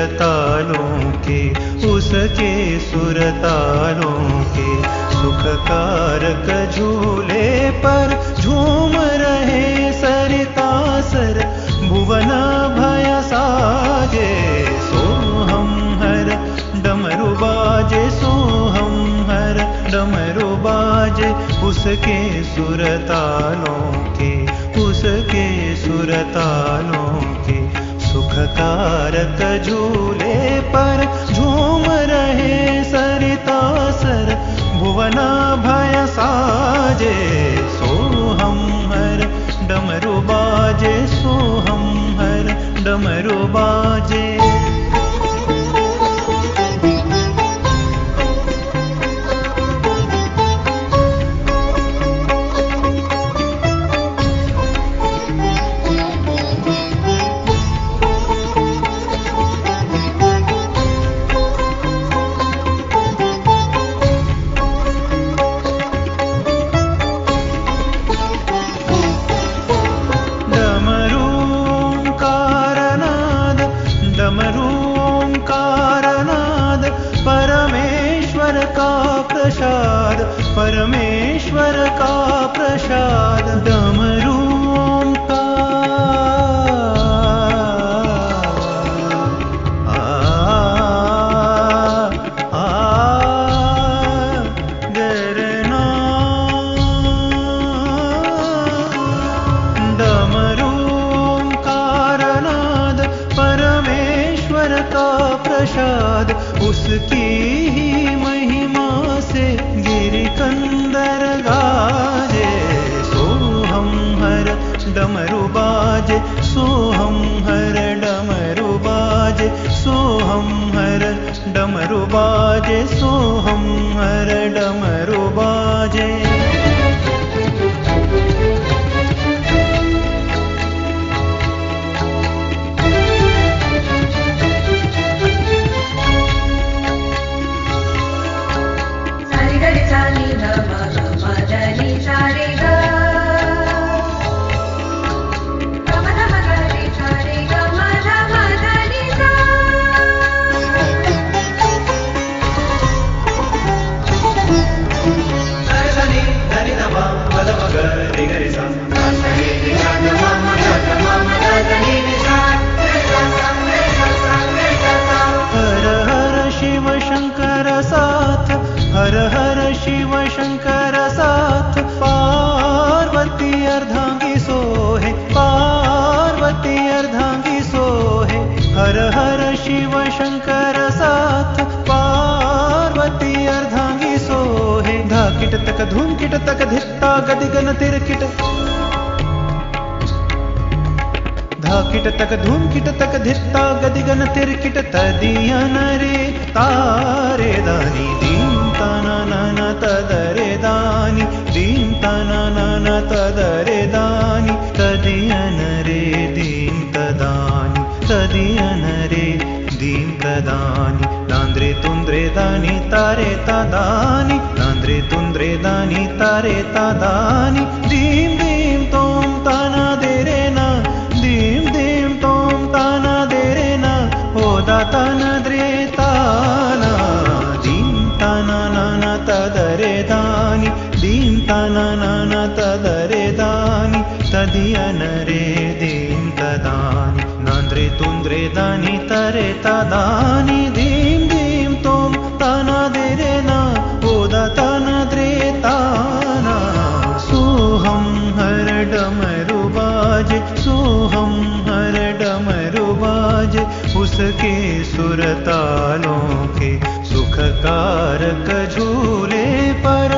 सुरतालों के, उसके सुरतालों के सुखकारक झूले पर झूम रहे सरितासर भुवन भय साजे। सोहम हर डमरू बाजे, सोहम हर डमरू बाजे, उसके सुरतालों के, उसके सुरतालों के सुखकारक झूले पर झूम रहे सरितासर भुवन भय साजे। सोहम हर डमरू बाजे, सोहम हर डमरू बाजे। डमरूंकारनाद परमेश्वर का प्रसाद, परमेश्वर का प्रसाद। प्रसाद उसकी ही महिमा से गिरि कंदर गाजे। सोहम हर डमरू बाजे, सोहम हर डमरू बाजे, सोहम हर डमरू बाजे, सोहम हर डमरू बाजे। हर हर शिव शंकर साथ, पार्वती अर्धांगी सोहे, पार्वती अर्धांगी सोहे। हर हर शिव शंकर साथ, पार्वती अर्धांगी सोहे। धाकिट तक धूमकिट तक धित्ता गदिगन तिरकिट, धाकिट तक धूमकिट तक धित्ता गदिगन तिरकिट। तदियन रे तारे दानी दीन तना नाना तदरे दानी, दीन तना नाना तदरे दानी। तदियन रे दीन तदानी, तदियन रे दीन तदानी। दांद्रे तुंद्रे दानी तारे तदानी, दांद्रे तुंद्रे दानी तारे तदानी। दीम दीम तोम ताना दे रे ना, दीम दीम तोम ताना दे रे ना। ओ दाता नद्रे ताना, दीम ताना नाना तदरे दानी, दीम ताना नाना तदरे दानी। तदियन रे दीम तदानी, नांद्रे तुंद्रे दानी तरे तदानी। दीम दीम तोम ताना दे रे ना, ओ दाता नद्रे ताना। सोहम हर डमरू बाजे, सोहम हर डमरू बाजे, उसके सुरतालों के सुखकारक झूले पर